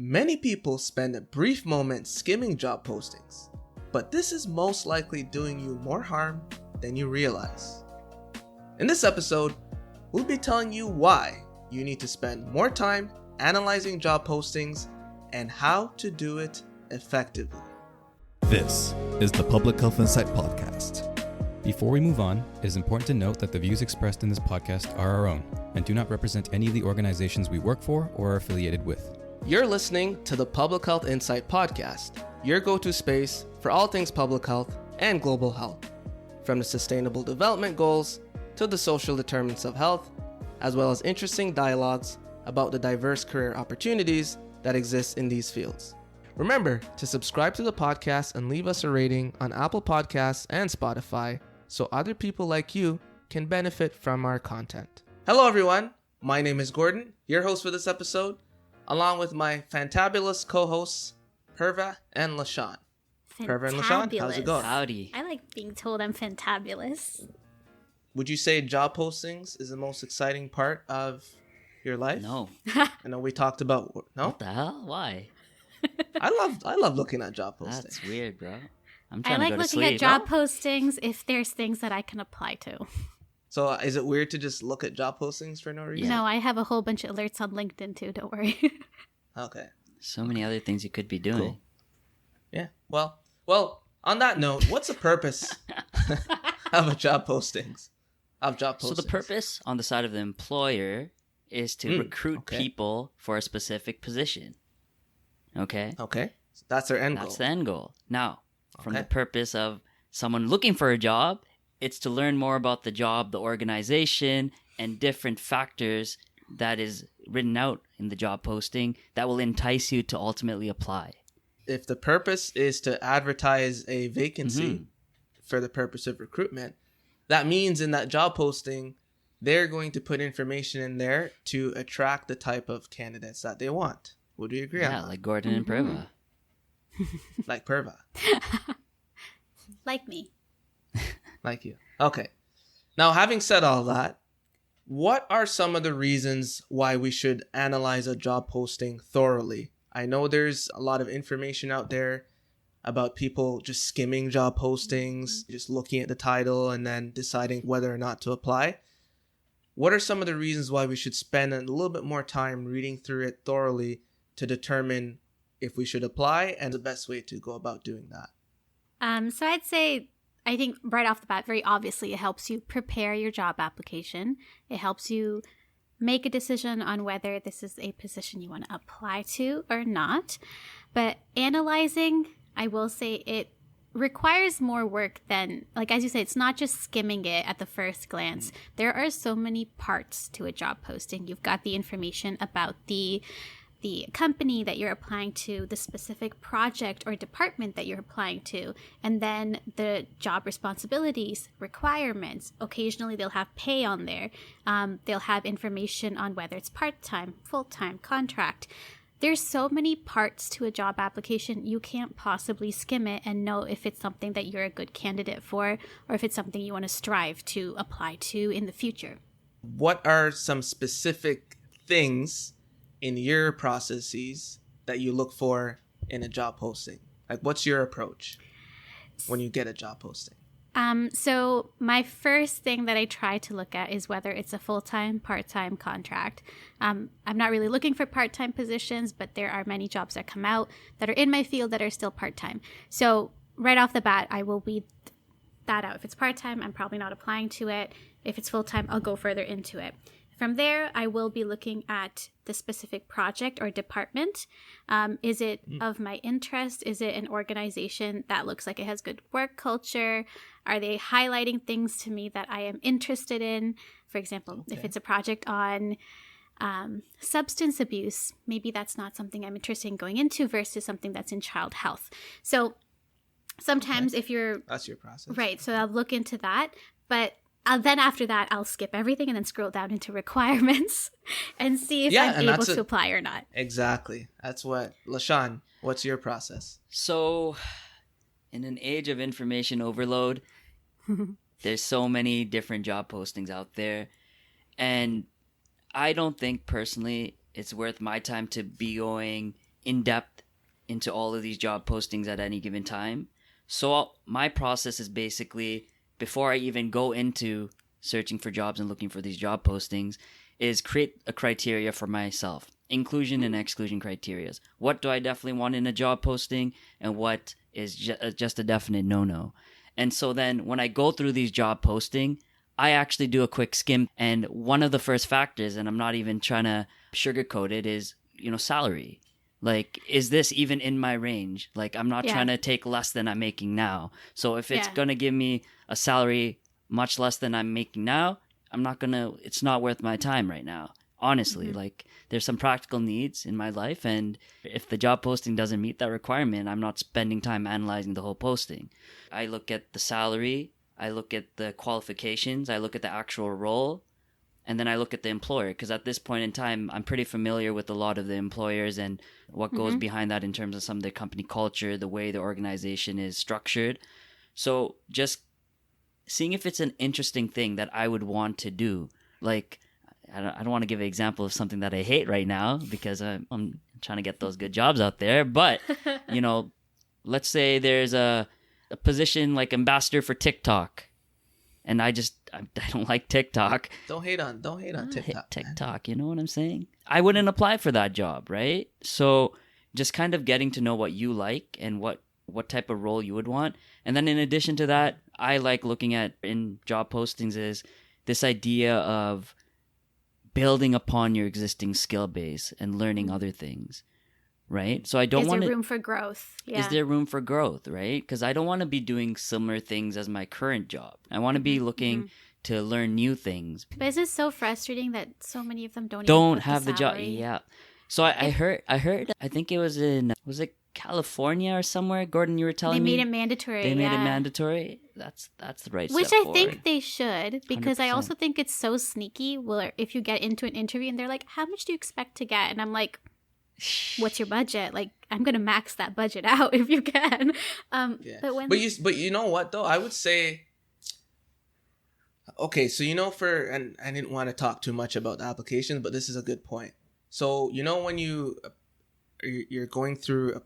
Many people spend a brief moment skimming job postings, but this is most likely doing you more harm than you realize. In this episode, we'll be telling you why you need to spend more time analyzing job postings and how to do it effectively. This is the Public Health Insight Podcast. Before we move on, it is important to note that the views expressed in this podcast are our own and do not represent any of the organizations we work for or are affiliated with. You're listening to the Public Health Insight Podcast, your go-to space for all things public health and global health, from the Sustainable Development Goals to the social determinants of health, as well as interesting dialogues about the diverse career opportunities that exist in these fields. Remember to subscribe to the podcast and leave us a rating on Apple Podcasts and Spotify so other people like you can benefit from our content. Hello everyone, my name is Gordon, your host for this episode, along with my fantabulous co-hosts, Perva and LaShawn. Perva and LaShawn, how's it going? Howdy. I like being told I'm fantabulous. Would you say job postings is the most exciting part of your life? No. I know we talked about... No? What the hell? Why? I love looking at job postings. That's weird, bro. I'm I trying like to go to looking sleep. at job postings if there's things that I can apply to. So is it weird to just look at job postings for no reason? No, I have a whole bunch of alerts on LinkedIn too, don't worry. Okay. So many other things you could be doing. Cool. Yeah. Well, on that note, what's the purpose of job postings? So the purpose on the side of the employer is to recruit people for a specific position. Okay? Okay. So that's their end goal. That's the end goal. Now, from the purpose of someone looking for a job, it's to learn more about the job, the organization, and different factors that is written out in the job posting that will entice you to ultimately apply. If the purpose is to advertise a vacancy for the purpose of recruitment, that means in that job posting, they're going to put information in there to attract the type of candidates that they want. Would we agree on that? Yeah, like Gordon and Perva. Like Perva. Like me. Like you. Okay. Now, having said all that, what are some of the reasons why we should analyze a job posting thoroughly? I know there's a lot of information out there about people just skimming job postings, just looking at the title and then deciding whether or not to apply. What are some of the reasons why we should spend a little bit more time reading through it thoroughly to determine if we should apply and the best way to go about doing that? So I'd say, I think right off the bat, very obviously, it helps you prepare your job application. It helps you make a decision on whether this is a position you want to apply to or not. But analyzing, I will say it requires more work than, like, as you say, it's not just skimming it at the first glance. There are so many parts to a job posting. You've got the information about the company that you're applying to, the specific project or department that you're applying to, and then the job responsibilities, requirements. Occasionally they'll have pay on there. They'll have information on whether it's part-time, full-time, contract. There's so many parts to a job application, you can't possibly skim it and know if it's something that you're a good candidate for or if it's something you want to strive to apply to in the future. What are some specific things in your processes that you look for in a job posting? Like, what's your approach when you get a job posting? So my first thing that I try to look at is whether it's a full-time, part-time contract. I'm not really looking for part-time positions, but there are many jobs that come out that are in my field that are still part-time. So right off the bat, I will weed that out. If it's part-time, I'm probably not applying to it. If it's full-time, I'll go further into it. From there, I will be looking at the specific project or department. Is it of my interest? Is it an organization that looks like it has good work culture? Are they highlighting things to me that I am interested in? For example, if it's a project on substance abuse, maybe that's not something I'm interested in going into versus something that's in child health. So sometimes if you're... That's your process. Right. So I'll look into that. But then after that, I'll skip everything and then scroll down into requirements and see if I'm able to apply or not. Exactly. That's what... LaShawn, what's your process? So, in an age of information overload, there's so many different job postings out there. And I don't think personally it's worth my time to be going in depth into all of these job postings at any given time. So my process is basically, before I even go into searching for jobs and looking for these job postings, is create a criteria for myself. Inclusion and exclusion criteria. What do I definitely want in a job posting, and what is just a definite no-no? And so then when I go through these job posting, I actually do a quick skim. And one of the first factors, and I'm not even trying to sugarcoat it, is, salary. Like, is this even in my range? Like, I'm not trying to take less than I'm making now. So if it's going to give me a salary much less than I'm making now, it's not worth my time right now. Honestly, like, there's some practical needs in my life, and if the job posting doesn't meet that requirement, I'm not spending time analyzing the whole posting. I look at the salary, I look at the qualifications, I look at the actual role, and then I look at the employer, because at this point in time, I'm pretty familiar with a lot of the employers and what goes behind that in terms of some of their company culture, the way the organization is structured. So just seeing if it's an interesting thing that I would want to do. Like, I don't want to give an example of something that I hate right now, because I'm trying to get those good jobs out there. But, let's say there's a position like ambassador for TikTok, and I don't like TikTok. Don't hate on TikTok. TikTok, you know what I'm saying? I wouldn't apply for that job, right? So just kind of getting to know what you like and what type of role you would want. And then in addition to that, I like looking at in job postings is this idea of building upon your existing skill base and learning other things, right? So I don't want to... Is there room for growth? Yeah. Is there room for growth, right? Because I don't want to be doing similar things as my current job. I want to be looking to learn new things. But isn't it so frustrating that so many of them don't have the job? Yeah. So I heard, I think it was it California or somewhere? Gordon, you were telling me? They made it mandatory. They made it mandatory? That's the right Which step I forward. think they should, because 100%. I also think it's so sneaky where if you get into an interview and they're like, how much do you expect to get? And I'm like, what's your budget? Like, I'm going to max that budget out if you can. But you know what, though? I would say... Okay, so and I didn't want to talk too much about the applications, but this is a good point. So, when you're going through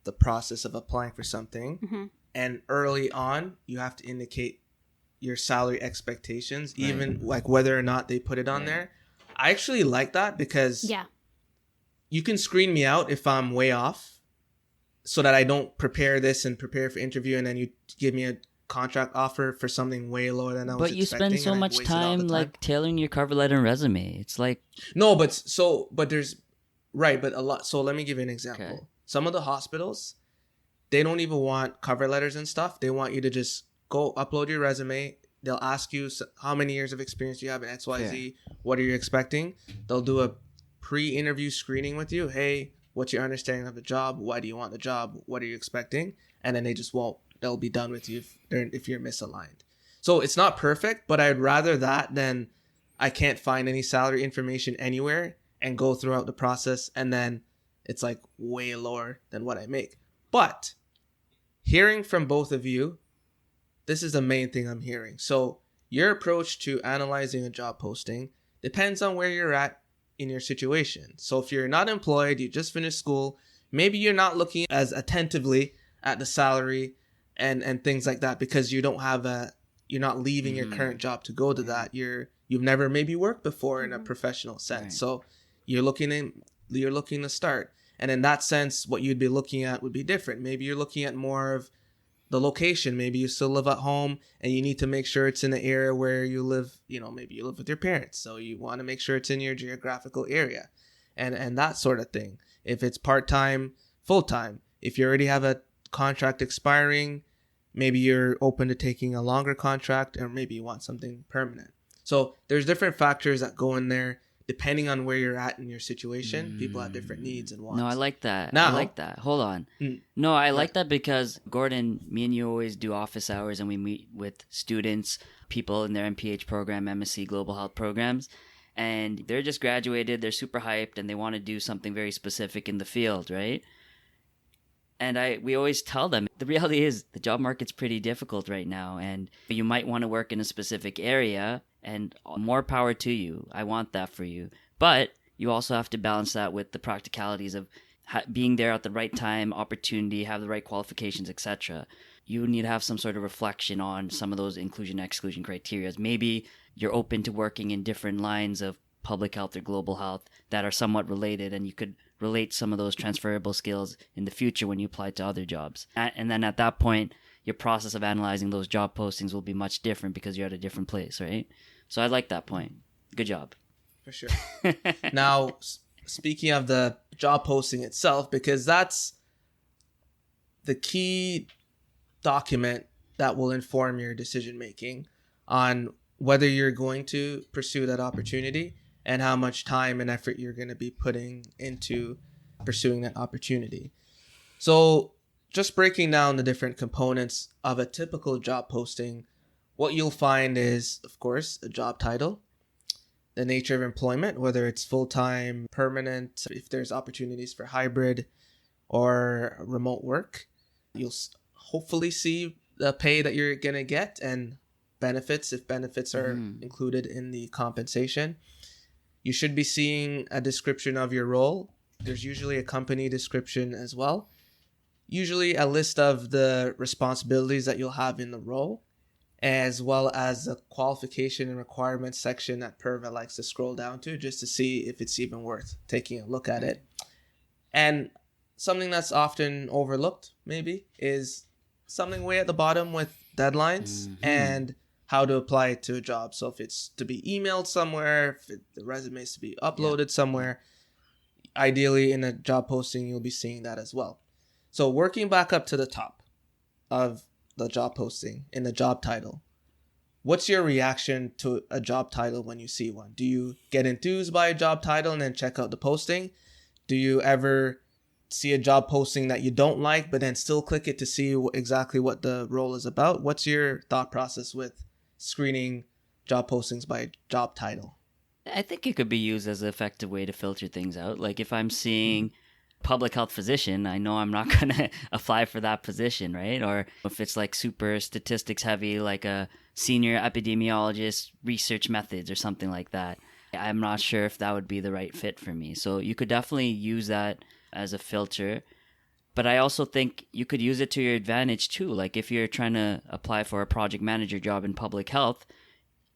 the process of applying for something, and early on, you have to indicate your salary expectations, even like whether or not they put it on there. I actually like that because you can screen me out if I'm way off, so that I don't prepare this and prepare for interview, and then you give me a contract offer for something way lower than I was expecting. But you spend so much time like tailoring your cover letter and resume. It's like... No, but there's... Right, but a lot... So let me give you an example. Okay. Some of the hospitals, they don't even want cover letters and stuff. They want you to just go upload your resume. They'll ask you how many years of experience you have in XYZ. What are you expecting? They'll do a pre-interview screening with you. Hey, what's your understanding of the job? Why do you want the job? What are you expecting? And then they'll be done with you if you're misaligned. So it's not perfect, but I'd rather that than I can't find any salary information anywhere and go throughout the process and then it's like way lower than what I make. But hearing from both of you, this is the main thing I'm hearing. So your approach to analyzing a job posting depends on where you're at in your situation. So if you're not employed, you just finished school, maybe you're not looking as attentively at the salary and things like that because you don't have you're not leaving your current job to go to that. You've never maybe worked before in a professional sense. Right. So you're looking to start. And in that sense, what you'd be looking at would be different. Maybe you're looking at more of the location. Maybe you still live at home and you need to make sure it's in the area where you live. Maybe you live with your parents. So you want to make sure it's in your geographical area and that sort of thing. If it's part-time, full-time, if you already have a contract expiring, maybe you're open to taking a longer contract, or maybe you want something permanent. So there's different factors that go in there depending on where you're at in your situation. People have different needs and wants. No, I like that. Now, I like that. Hold on. No, I like that because Gordon, me and you always do office hours and we meet with students, people in their MPH program, MSc Global Health programs, and they're just graduated, they're super hyped, and they want to do something very specific in the field, right? And we always tell them, the reality is the job market's pretty difficult right now, and you might want to work in a specific area, and more power to you. I want that for you. But you also have to balance that with the practicalities of being there at the right time, opportunity, have the right qualifications, etc., you need to have some sort of reflection on some of those inclusion exclusion criteria. Maybe you're open to working in different lines of public health or global health that are somewhat related, and you could relate some of those transferable skills in the future when you apply to other jobs. And then at that point, your process of analyzing those job postings will be much different because you're at a different place, right? So I like that point. Good job. For sure. Now, speaking of the job posting itself, because that's the key document that will inform your decision making on whether you're going to pursue that opportunity and how much time and effort you're going to be putting into pursuing that opportunity. So just breaking down the different components of a typical job posting, what you'll find is, of course, a job title, the nature of employment, whether it's full-time, permanent, if there's opportunities for hybrid or remote work. You'll hopefully see the pay that you're going to get and benefits, if benefits are included in the compensation. You should be seeing a description of your role. There's usually a company description as well. Usually a list of the responsibilities that you'll have in the role, as well as the qualification and requirements section that Purva likes to scroll down to just to see if it's even worth taking a look at it. And something that's often overlooked maybe is something way at the bottom with deadlines and how to apply it to a job. So if it's to be emailed somewhere, if the resume is to be uploaded somewhere, ideally in a job posting, you'll be seeing that as well. So working back up to the top of the job posting in the job title, what's your reaction to a job title when you see one? Do you get enthused by a job title and then check out the posting? Do you ever see a job posting that you don't like but then still click it to see exactly what the role is about? What's your thought process with screening job postings by job title? I think it could be used as an effective way to filter things out. Like if I'm seeing public health physician, I know I'm not going to apply for that position, right? Or if it's like super statistics heavy, like a senior epidemiologist, research methods or something like that, I'm not sure if that would be the right fit for me. So you could definitely use that as a filter. But I also think you could use it to your advantage too. Like if you're trying to apply for a project manager job in public health,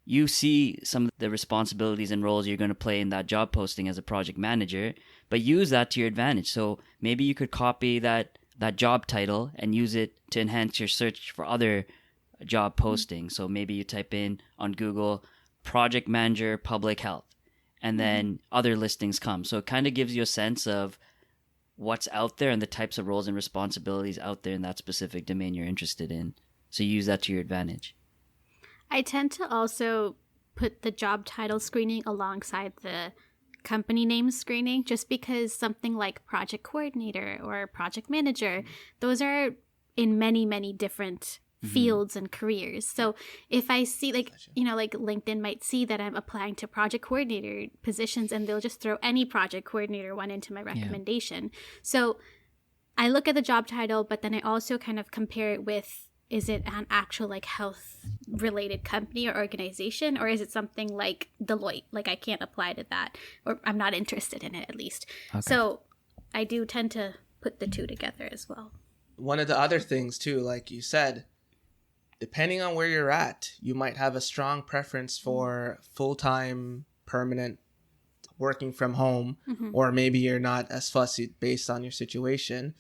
you see some of the responsibilities and roles you're going to play in that job posting as a project manager, but use that to your advantage. So maybe you could copy that job title and use it to enhance your search for other job postings. So maybe you type in on Google, project manager, public health, and then other listings come. So it kind of gives you a sense of what's out there and the types of roles and responsibilities out there in that specific domain you're interested in. So use that to your advantage. I tend to also put the job title screening alongside the company name screening, just because something like project coordinator or project manager, those are in many, many different fields and careers. So if I see like LinkedIn might see that I'm applying to project coordinator positions and they'll just throw any project coordinator one into my recommendation. So I look at the job title, but then I also kind of compare it with, is it an actual like health related company or organization, or is it something like Deloitte? Like I can't apply to that, or I'm not interested in it at least. Okay. So I do tend to put the two together as well. One of the other things too, like you said, depending on where you're at, you might have a strong preference for full-time, permanent, working from home, or maybe you're not as fussy based on your situation.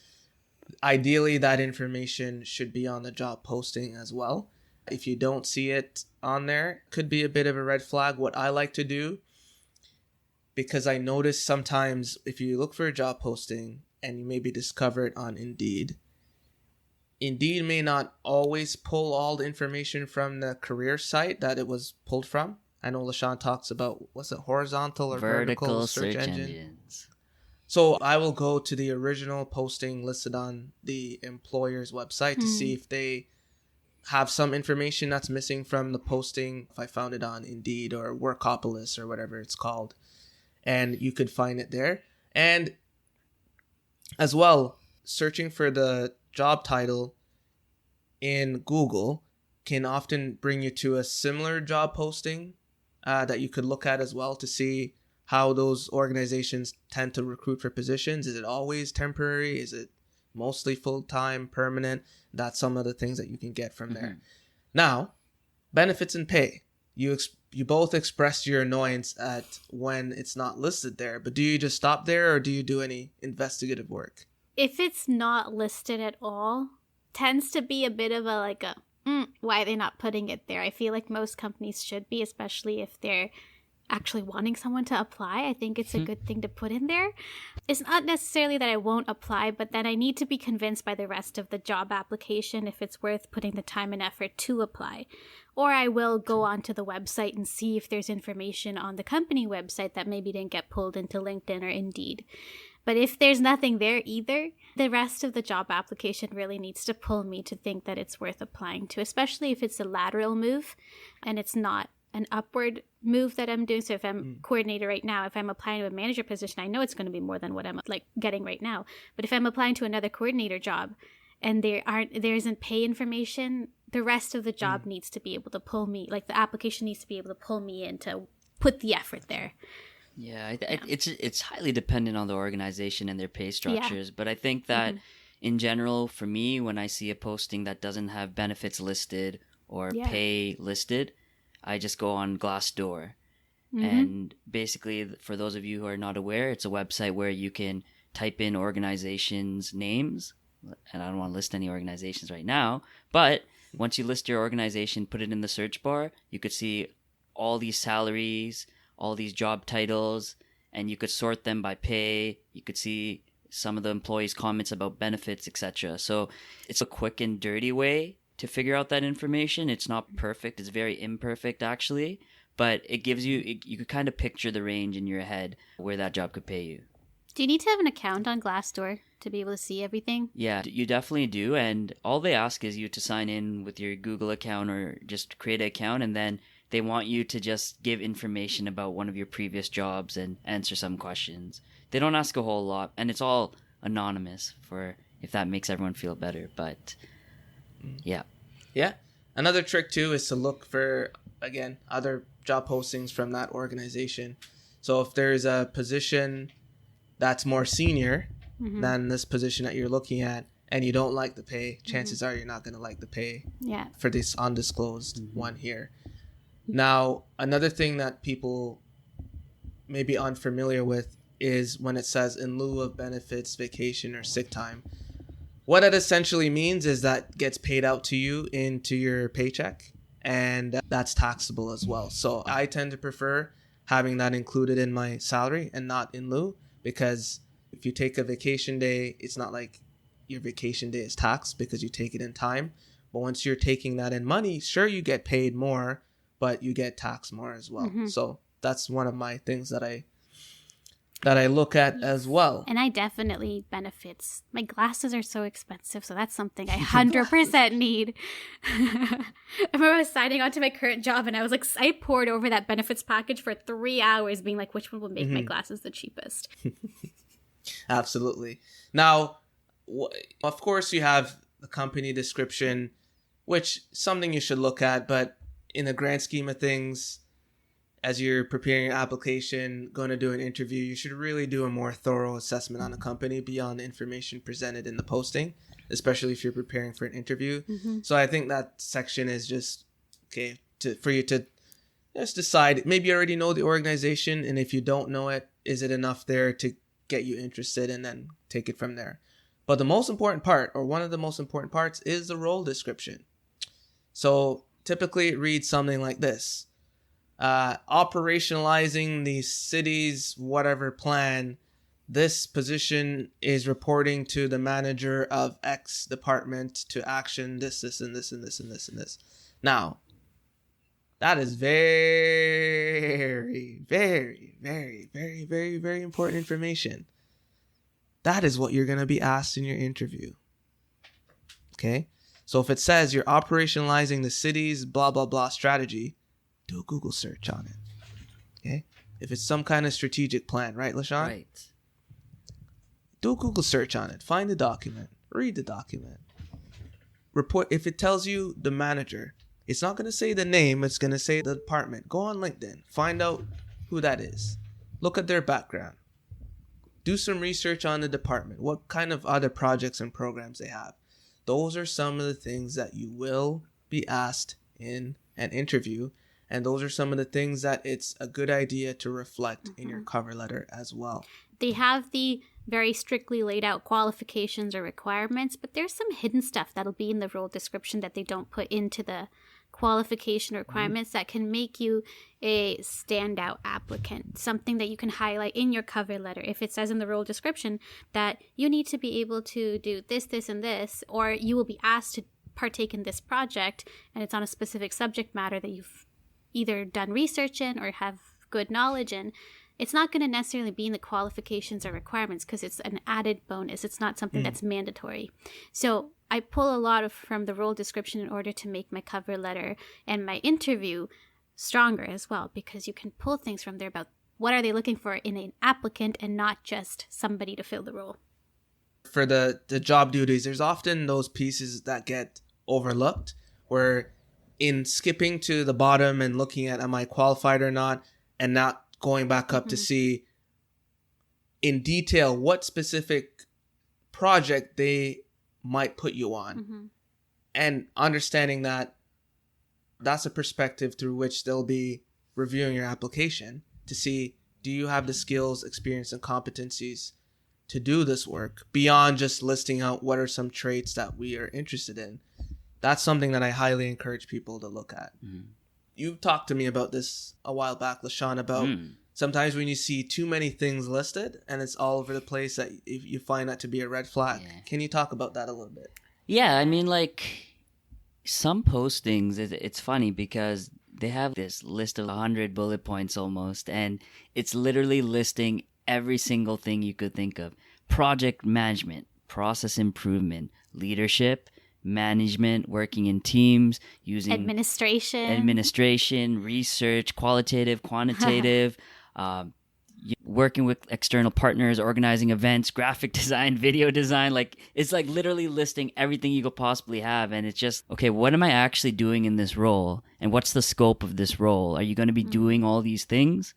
Ideally, that information should be on the job posting as well. If you don't see it on there, could be a bit of a red flag. What I like to do, because I notice sometimes if you look for a job posting and you maybe discover it on Indeed may not always pull all the information from the career site that it was pulled from. I know LaShawn talks about, what's it, horizontal or vertical search engines. So I will go to the original posting listed on the employer's website to see if they have some information that's missing from the posting, if I found it on Indeed or Workopolis or whatever it's called. And you could find it there. And as well, searching for the job title in Google can often bring you to a similar job posting that you could look at as well to see how those organizations tend to recruit for positions. Is it always temporary? Is it mostly full-time, permanent? That's some of the things that you can get from there. Now, benefits and pay. You both expressed your annoyance at when it's not listed there, but do you just stop there or do you do any investigative work? If it's not listed at all, tends to be a bit of a why are they not putting it there? I feel like most companies should be, especially if they're actually wanting someone to apply. I think it's a good thing to put in there. It's not necessarily that I won't apply, but then I need to be convinced by the rest of the job application if it's worth putting the time and effort to apply. Or I will go onto the website and see if there's information on the company website that maybe didn't get pulled into LinkedIn or Indeed. But if there's nothing there either, the rest of the job application really needs to pull me to think that it's worth applying to, especially if it's a lateral move and it's not an upward move that I'm doing. So if I'm coordinator right now, if I'm applying to a manager position, I know it's going to be more than what I'm getting right now. But if I'm applying to another coordinator job and there isn't pay information, the rest of the job needs to be able to pull me, the application needs to be able to pull me in to put the effort there. Yeah, it's highly dependent on the organization and their pay structures. But I think that in general, for me, when I see a posting that doesn't have benefits listed or pay listed, I just go on Glassdoor. And basically, for those of you who are not aware, it's a website where you can type in organizations' names. And I don't want to list any organizations right now, but once you list your organization, put it in the search bar, you could see all these salaries, all these job titles, and you could sort them by pay. You could see some of the employees' comments about benefits, etc. So it's a quick and dirty way to figure out that information. It's not perfect. It's very imperfect, actually. But it gives you, you could kind of picture the range in your head where that job could pay you. Do you need to have an account on Glassdoor to be able to see everything? Yeah, you definitely do. And all they ask is you to sign in with your Google account or just create an account, and then they want you to just give information about one of your previous jobs and answer some questions. They don't ask a whole lot, and it's all anonymous, for if that makes everyone feel better. But yeah. Yeah. Another trick too is to look for, again, other job postings from that organization. So if there's a position that's more senior than this position that you're looking at, and you don't like the pay, chances are you're not going to like the pay for this undisclosed one here. Now, another thing that people may be unfamiliar with is when it says in lieu of benefits, vacation, or sick time. What that essentially means is that gets paid out to you into your paycheck, and that's taxable as well. So I tend to prefer having that included in my salary and not in lieu, because if you take a vacation day, it's not like your vacation day is taxed because you take it in time. But once you're taking that in money, sure, you get paid more, but you get taxed more as well. So that's one of my things that I look at as well. And I definitely benefits. My glasses are so expensive, so that's something I 100% need. I remember I was signing on to my current job, and I poured over that benefits package for 3 hours, being like, which one will make my glasses the cheapest? Absolutely. Now, of course, you have the company description, which is something you should look at, but in the grand scheme of things, as you're preparing your application, going to do an interview, you should really do a more thorough assessment on a company beyond the information presented in the posting, especially if you're preparing for an interview. So I think that section is just, okay, for you to just decide. Maybe you already know the organization, and if you don't know it, is it enough there to get you interested, and then take it from there. But the most important part, or one of the most important parts, is the role description. So typically it reads something like this. Operationalizing the city's whatever plan, this position is reporting to the manager of X department to action this, and this, and this, and this, and this. Now, that is very, very, very, very, very, very important information. That is what you're going to be asked in your interview. Okay? So if it says you're operationalizing the city's blah, blah, blah strategy, do a Google search on it. Okay? If it's some kind of strategic plan, right, LaShawn? Right. Do a Google search on it. Find the document. Read the document. Report. If it tells you the manager, it's not going to say the name. It's going to say the department. Go on LinkedIn. Find out who that is. look at their background. Do some research on the department. What kind of other projects and programs they have. Those are some of the things that you will be asked in an interview. And those are some of the things that it's a good idea to reflect in your cover letter as well. They have the very strictly laid out qualifications or requirements, but there's some hidden stuff that'll be in the role description that they don't put into the qualification requirements that can make you a standout applicant, something that you can highlight in your cover letter. If it says in the role description that you need to be able to do this, this, and this, or you will be asked to partake in this project, and it's on a specific subject matter that you've either done research in or have good knowledge in, it's not going to necessarily be in the qualifications or requirements because it's an added bonus. It's not something that's mandatory. So I pull a lot from the role description in order to make my cover letter and my interview stronger as well, because you can pull things from there about what are they looking for in an applicant and not just somebody to fill the role. For the job duties, there's often those pieces that get overlooked where in skipping to the bottom and looking at am I qualified or not and not going back up to see in detail what specific project they might put you on and understanding that that's a perspective through which they'll be reviewing your application to see, do you have the skills, experience, and competencies to do this work beyond just listing out what are some traits that we are interested in. That's something that I highly encourage people to look at. You talked to me about this a while back, LaShawn, about sometimes when you see too many things listed and it's all over the place, that if you find that to be a red flag. Yeah. Can you talk about that a little bit? Yeah, I mean, like, some postings, it's funny because they have this list of 100 bullet points almost, and it's literally listing every single thing you could think of. Project management, process improvement, leadership, management, working in teams, using administration, research, qualitative, quantitative, working with external partners, organizing events, graphic design, video design. Like, it's like literally listing everything you could possibly have. And it's just, okay, what am I actually doing in this role? And what's the scope of this role? Are you going to be doing all these things?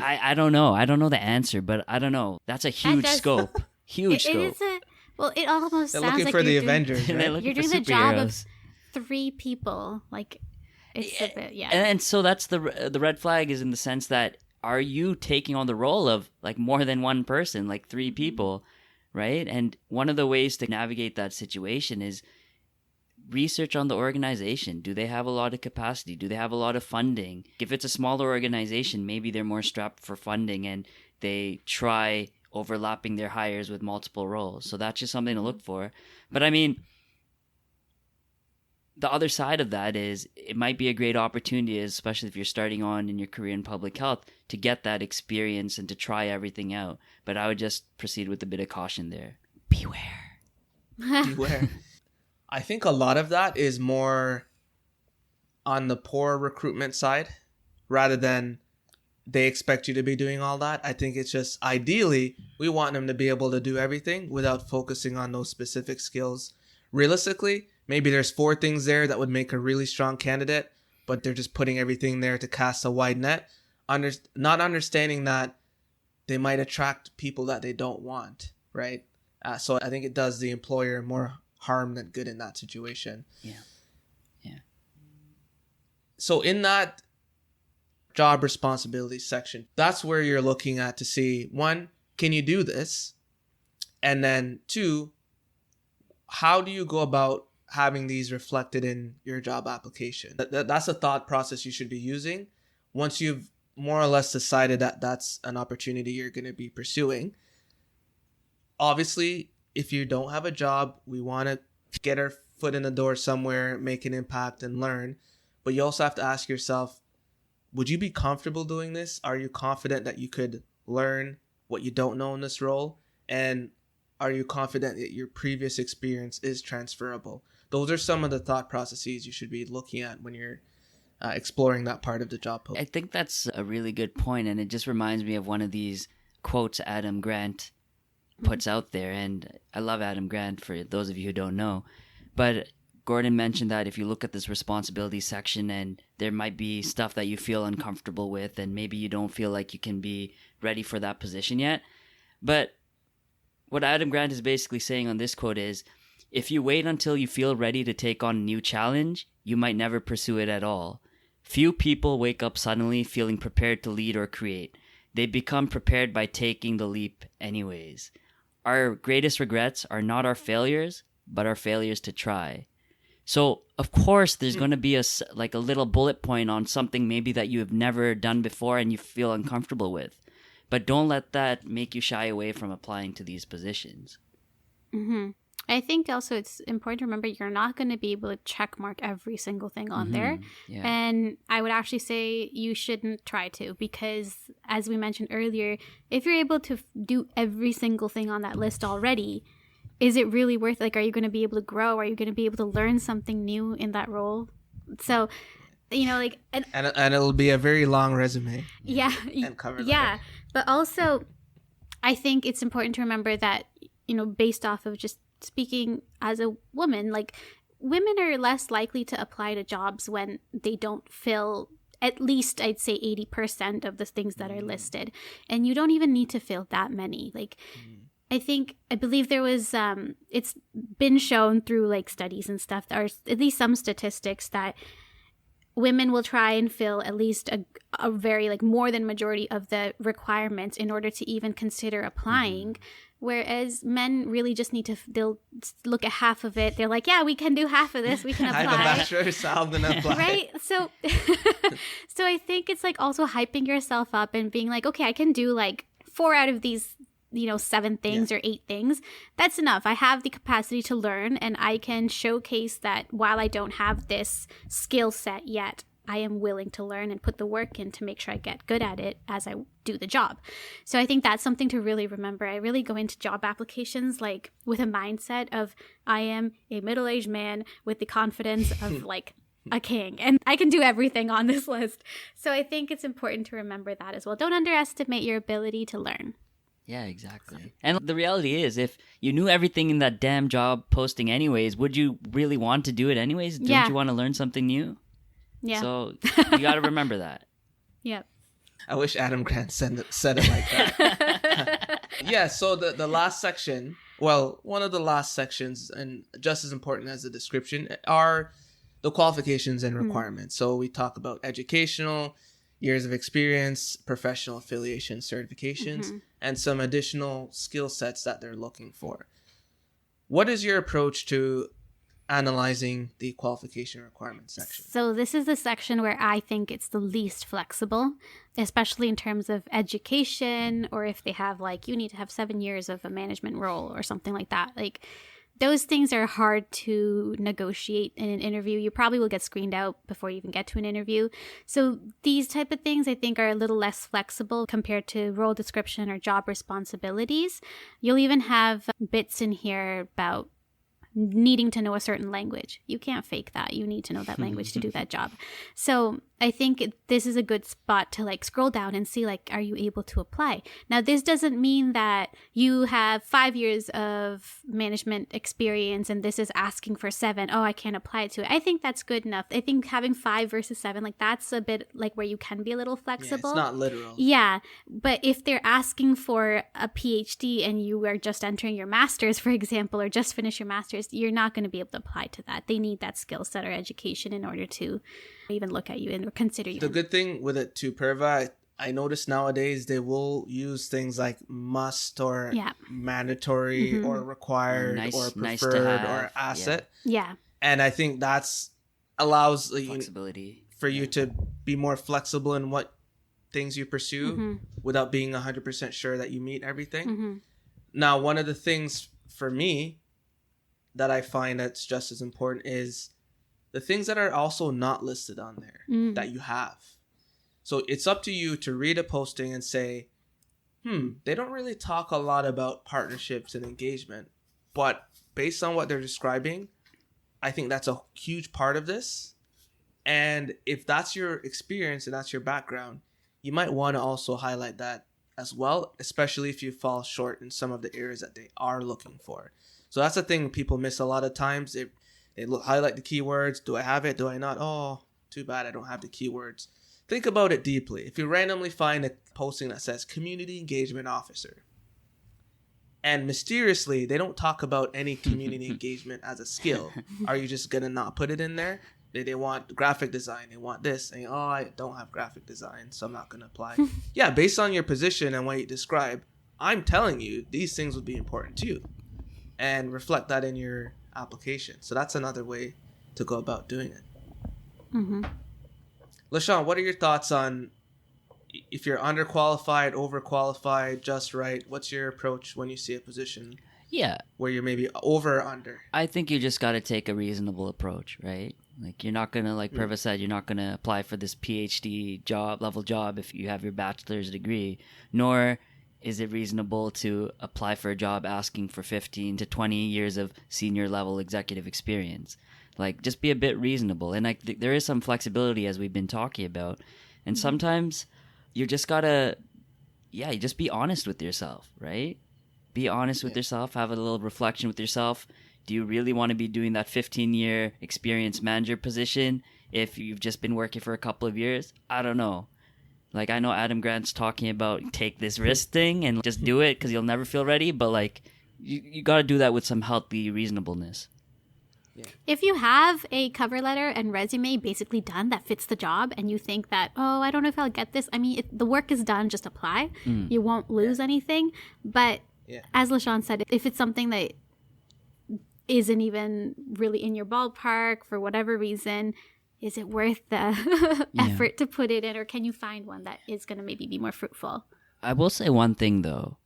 I don't know. I don't know the answer, but I don't know. That's a huge scope. Huge scope. It is well, it almost They're sounds looking like for the you're Avengers, doing, right? You're doing the job of 3 people. Like, it's a bit, yeah. And so that's the red flag, is in the sense that, are you taking on the role of like more than one person, like 3 people, right? And one of the ways to navigate that situation is research on the organization. Do they have a lot of capacity? Do they have a lot of funding? If it's a smaller organization, maybe they're more strapped for funding and they try overlapping their hires with multiple roles. So that's just something to look for. But I mean, the other side of that is it might be a great opportunity, especially if you're starting on in your career in public health, to get that experience and to try everything out. But I would just proceed with a bit of caution there. Beware. Beware. I think a lot of that is more on the poor recruitment side rather than they expect you to be doing all that. I think it's just ideally we want them to be able to do everything without focusing on those specific skills. Realistically, maybe there's 4 things there that would make a really strong candidate, but they're just putting everything there to cast a wide net, not understanding that they might attract people that they don't want, right? So I think it does the employer more harm than good in that situation. Yeah. So in that job responsibilities section, that's where you're looking at to see, 1, can you do this? And then 2, how do you go about having these reflected in your job application? That's a thought process you should be using once you've more or less decided that that's an opportunity you're going to be pursuing. Obviously, if you don't have a job, we want to get our foot in the door somewhere, make an impact, and learn. But you also have to ask yourself, would you be comfortable doing this? Are you confident that you could learn what you don't know in this role? And are you confident that your previous experience is transferable? Those are some of the thought processes you should be looking at when you're exploring that part of the job post. I think that's a really good point, and it just reminds me of one of these quotes Adam Grant puts out there. And I love Adam Grant, for those of you who don't know. But Gordon mentioned that if you look at this responsibility section and there might be stuff that you feel uncomfortable with and maybe you don't feel like you can be ready for that position yet. But what Adam Grant is basically saying on this quote is, if you wait until you feel ready to take on a new challenge, you might never pursue it at all. Few people wake up suddenly feeling prepared to lead or create. They become prepared by taking the leap anyways. Our greatest regrets are not our failures, but our failures to try. So, of course, there's going to be a little bullet point on something maybe that you have never done before and you feel uncomfortable with. But don't let that make you shy away from applying to these positions. Mm-hmm. I think also it's important to remember you're not going to be able to check mark every single thing on there. Yeah. And I would actually say you shouldn't try to, because as we mentioned earlier, if you're able to do every single thing on that list already, is it really worth, like, are you going to be able to grow? Are you going to be able to learn something new in that role? So, you know, like... And it'll be a very long resume. Yeah. And cover letter. Yeah. But also, I think it's important to remember that, you know, based off of just speaking as a woman, like, women are less likely to apply to jobs when they don't fill at least, I'd say, 80% of the things that are listed. And you don't even need to fill that many. Like, I believe there was, it's been shown through like studies and stuff, or at least some statistics, that women will try and fill at least a very, like, more than majority of the requirements in order to even consider applying. Whereas men really just need to, they'll look at half of it. They're like, yeah, we can do half of this. We can apply. I have a bachelor's, so I'm going to apply. Right? So, so I think it's like also hyping yourself up and being like, okay, I can do like 4 out of these, you know, 7 things or 8 things. That's enough. I have the capacity to learn, and I can showcase that while I don't have this skill set yet, I am willing to learn and put the work in to make sure I get good at it as I do the job. So I think that's something to really remember. I really go into job applications like with a mindset of, I am a middle-aged man with the confidence of like a king, and I can do everything on this list. So I think it's important to remember that as well. Don't underestimate your ability to learn. Yeah, exactly. And the reality is, if you knew everything in that damn job posting anyways, would you really want to do it anyways? Don't you want to learn something new? Yeah. So you got to remember that. Yep. I wish Adam Grant said it like that. Yeah, so the last section, well, one of the last sections, and just as important as the description, are the qualifications and requirements. So we talk about educational, years of experience, professional affiliation, certifications, and some additional skill sets that they're looking for. What is your approach to analyzing the qualification requirements section? So this is the section where I think it's the least flexible, especially in terms of education, or if they have like, you need to have 7 years of a management role or something like that. Like, those things are hard to negotiate in an interview. You probably will get screened out before you even get to an interview. So these type of things I think are a little less flexible compared to role description or job responsibilities. You'll even have bits in here about needing to know a certain language. You can't fake that. You need to know that language to do that job. So I think this is a good spot to like scroll down and see, like, are you able to apply? Now, this doesn't mean that you have 5 years of management experience and this is asking for 7. Oh, I can't apply it to it. I think that's good enough. I think having 5 versus 7, like, that's a bit like where you can be a little flexible. Yeah, it's not literal. Yeah. But if they're asking for a PhD and you are just entering your master's, for example, or just finished your master's, you're not going to be able to apply to that. They need that skill set or education in order to even look at you and consider you. The good thing with it too, Perva, I notice nowadays they will use things like must or mandatory or required or preferred or asset. Yeah. And I think that's allows flexibility for you to be more flexible in what things you pursue without being 100% sure that you meet everything. Now, one of the things for me that I find that's just as important is the things that are also not listed on there that you have. So it's up to you to read a posting and say, they don't really talk a lot about partnerships and engagement, but based on what they're describing, I think that's a huge part of this. And if that's your experience and that's your background, you might want to also highlight that as well, especially if you fall short in some of the areas that they are looking for. So that's the thing people miss a lot of times. They It'll highlight the keywords. Do I have it? Do I not? Oh, too bad I don't have the keywords. Think about it deeply. If you randomly find a posting that says community engagement officer, and mysteriously they don't talk about any community engagement as a skill, are you just gonna not put it in there? They want graphic design, they want this, and I don't have graphic design, so I'm not gonna apply. Yeah, based on your position and what you describe, I'm telling you these things would be important to you, and reflect that in your application. So that's another way to go about doing it. Mm-hmm. LaShawn, what are your thoughts on if you're underqualified, overqualified, just right? What's your approach when you see a position where you're maybe over or under? I think you just got to take a reasonable approach, right? Like, you're not going to, like Perva said, you're not going to apply for this PhD level job if you have your bachelor's degree, nor is it reasonable to apply for a job asking for 15 to 20 years of senior level executive experience. Like, just be a bit reasonable. And like, there is some flexibility, as we've been talking about. And sometimes you just gotta, you just be honest with yourself, right? Be honest with yourself. Have a little reflection with yourself. Do you really want to be doing that 15-year experience manager position if you've just been working for a couple of years? I don't know. Like, I know Adam Grant's talking about take this risk thing and just do it because you'll never feel ready. But like, you got to do that with some healthy reasonableness. If you have a cover letter and resume basically done that fits the job and you think that, oh, I don't know if I'll get this. I mean, if the work is done, just apply. You won't lose anything. But as LaShawn said, if it's something that isn't even really in your ballpark for whatever reason, is it worth the effort to put it in? Or can you find one that is going to maybe be more fruitful? I will say one thing, though.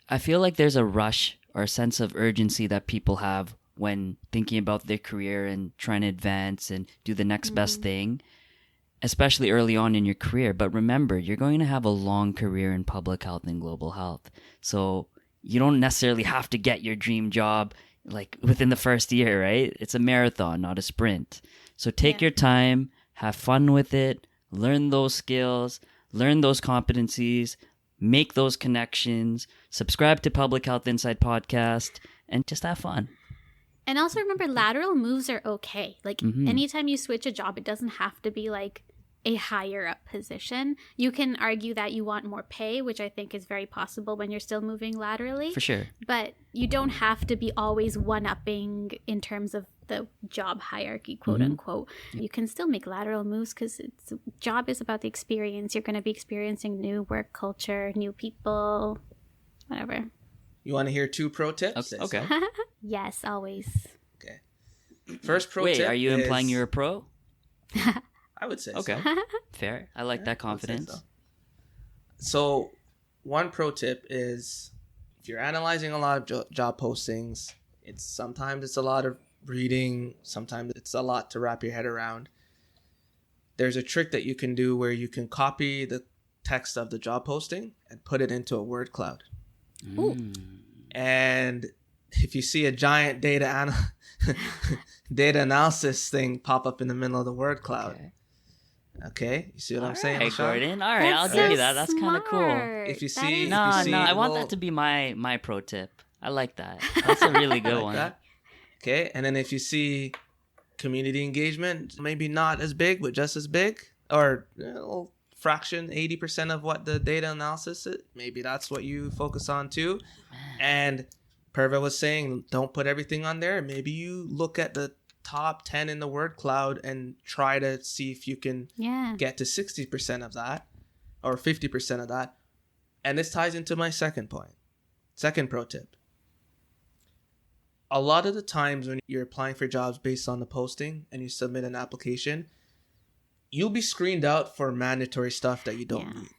I feel like there's a rush or a sense of urgency that people have when thinking about their career and trying to advance and do the next best thing, especially early on in your career. But remember, you're going to have a long career in public health and global health. So you don't necessarily have to get your dream job like within the first year, right? It's a marathon, not a sprint. So take your time, have fun with it, learn those skills, learn those competencies, make those connections, subscribe to Public Health Insight Podcast, and just have fun. And also remember, lateral moves are okay. Like, anytime you switch a job, it doesn't have to be like a higher up position. You can argue that you want more pay, which I think is very possible when you're still moving laterally. For sure. But you don't have to be always one-upping in terms of the job hierarchy, quote unquote. You can still make lateral moves because job is about the experience. You're going to be experiencing new work culture, new people, whatever. You want to hear 2 pro tips? Okay. Yes, always. Okay. First pro Wait, tip. are you implying you're a pro? I would say Okay. so. Fair. I like that confidence. So, one pro tip is if you're analyzing a lot of job postings, sometimes it's a lot of reading, sometimes it's a lot to wrap your head around. There's a trick that you can do where you can copy the text of the job posting and put it into a word cloud. And if you see a giant data analysis thing pop up in the middle of the word cloud, okay, you see what I'm saying? Hey, Gordon. All right, I'll That's give you so that. That's kind of cool. If you see, No, if you see I want that to be my pro tip. I like that. That's a really good one. that. Okay, and then if you see community engagement, maybe not as big, but just as big, or a little fraction, 80% of what the data analysis is, maybe that's what you focus on too. And Perva was saying, don't put everything on there. Maybe you look at the top 10 in the word cloud and try to see if you can get to 60% of that or 50% of that. And this ties into my second point. Second pro tip. A lot of the times when you're applying for jobs based on the posting and you submit an application, you'll be screened out for mandatory stuff that you don't need.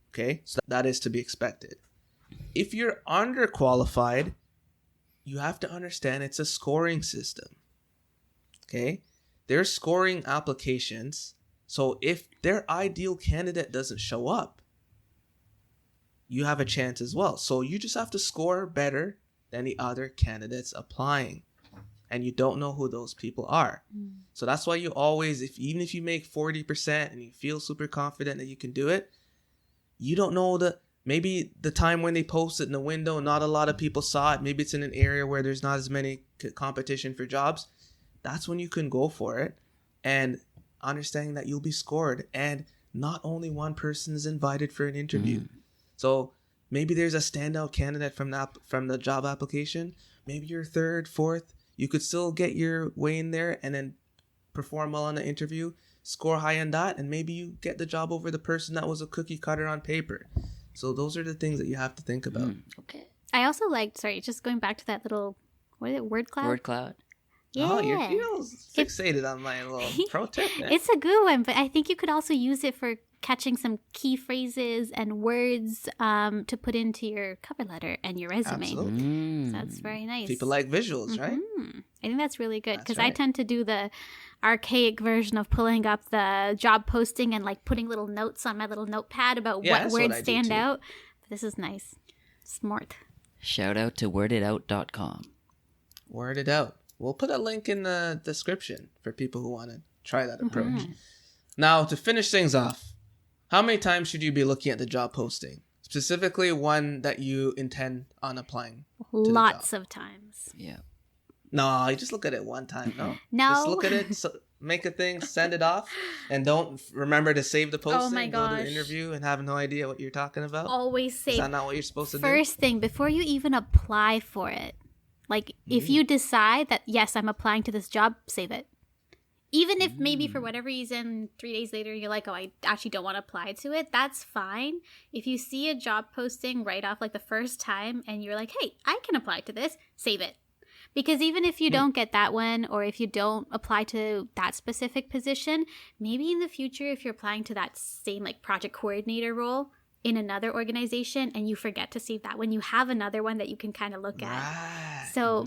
Okay? So that is to be expected. If you're underqualified, you have to understand it's a scoring system. Okay? They're scoring applications. So if their ideal candidate doesn't show up, you have a chance as well. So you just have to score better than the other candidates applying. And you don't know who those people are. So that's why you always, even if you make 40% and you feel super confident that you can do it, you don't know maybe the time when they post it in the window, not a lot of people saw it. Maybe it's in an area where there's not as many competition for jobs. That's when you can go for it, and understanding that you'll be scored, and not only one person is invited for an interview. So maybe there's a standout candidate from the job application. Maybe you're third, fourth. You could still get your way in there and then perform well on the interview, score high on that, and maybe you get the job over the person that was a cookie cutter on paper. So those are the things that you have to think about. Okay. I also liked, just going back to that little, what is it, word cloud? Word cloud. Yeah. Oh, you're fixated on my little pro tip there. It's a good one, but I think you could also use it for catching some key phrases and words to put into your cover letter and your resume. Absolutely. So that's very nice. People like visuals, right? I think that's really good because That's I right. tend to do the archaic version of pulling up the job posting and like putting little notes on my little notepad about Yeah, what that's what words I do stand too. out. But this is nice. Smart. Shout out to worditout.com. Word it out. We'll put a link in the description for people who want to try that approach. Now, to finish things off, how many times should you be looking at the job posting? Specifically, one that you intend on applying. Lots of times. Yeah. No, you just look at it one time. No. No. Just look at it, make a thing, send it off, and don't remember to save the posting. Oh my Go to the gosh. interview and have no idea what you're talking about. Always Is say that not what you're supposed to do? first thing before you even apply for it. Like if you decide that, yes, I'm applying to this job, save it. Even if maybe for whatever reason 3 days later you're like, oh, I actually don't want to apply to it, that's fine. If you see a job posting right off like the first time and you're like, hey, I can apply to this, save it. Because even if you don't get that one, or if you don't apply to that specific position, maybe in the future if you're applying to that same like project coordinator role in another organization and you forget to save that one, you have another one that you can kind of look at. Right. So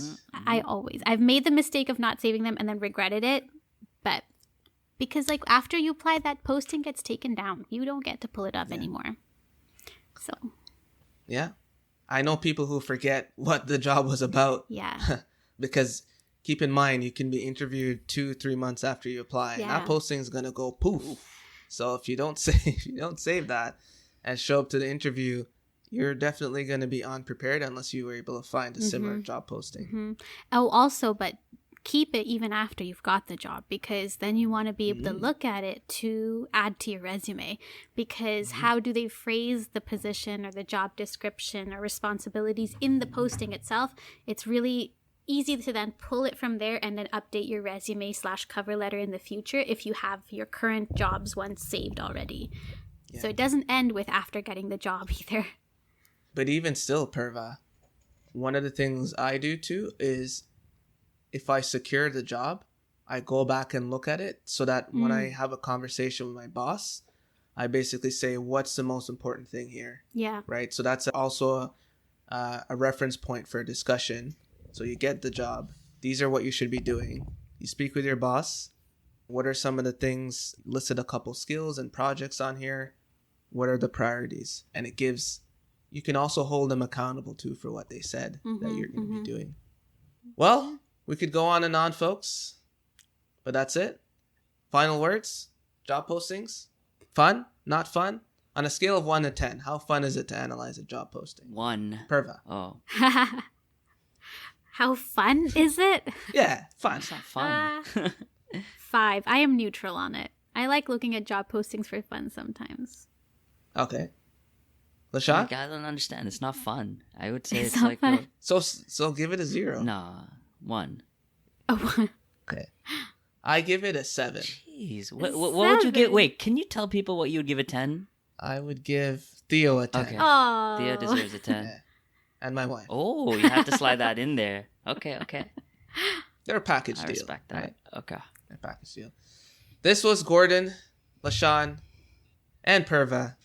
I've made the mistake of not saving them and then regretted it. But because like after you apply, that posting gets taken down. You don't get to pull it up anymore. So Yeah. I know people who forget what the job was about. yeah. Because keep in mind, you can be interviewed 2-3 months after you apply. And Yeah. that posting is gonna go poof. So if you don't save that and show up to the interview, you're definitely gonna be unprepared unless you were able to find a similar job posting. Oh, also, but keep it even after you've got the job, because then you want to be able to look at it to add to your resume. Because how do they phrase the position or the job description or responsibilities in the posting itself? It's really easy to then pull it from there and then update your resume / cover letter in the future if you have your current jobs one saved already. So it doesn't end with after getting the job either. But even still, Perva, one of the things I do too is if I secure the job, I go back and look at it so that when I have a conversation with my boss, I basically say, what's the most important thing here? Yeah. Right? So that's also a reference point for a discussion. So you get the job. These are what you should be doing. You speak with your boss. What are some of the things? Listed a couple skills and projects on here. What are the priorities? And it gives, you can also hold them accountable too for what they said that you're going to be doing. Well, we could go on and on, folks, but that's it. Final words, job postings, fun, not fun? On a scale of 1 to 10, how fun is it to analyze a job posting? 1. Perva. Oh, How fun is it? Yeah, fun. it's not fun. 5. I am neutral on it. I like looking at job postings for fun sometimes. Okay. Like, LaShawn? I don't understand. It's not fun. I would say It's it's not like fun. So give it a 0. nah, 1. Oh, Okay. I give it a 7. Jeez, what would you give? 7. Wait, can you tell people what you would give a 10? I would give Theo a 10. Okay. oh. Theo deserves a 10. Yeah. And my wife. Oh, you have to slide that in there. Okay. They're a package I deal. respect that. Right? Okay. They're a package deal. This was Gordon, LaShawn, and Perva,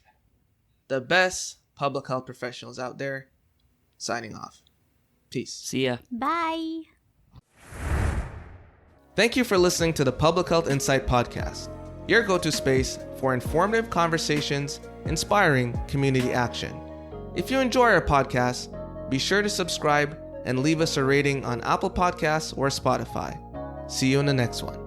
the best public health professionals out there, signing off. Peace. See ya. Bye. Thank you for listening to the Public Health Insight Podcast, your go-to space for informative conversations, inspiring community action. If you enjoy our podcast, be sure to subscribe and leave us a rating on Apple Podcasts or Spotify. See you in the next one.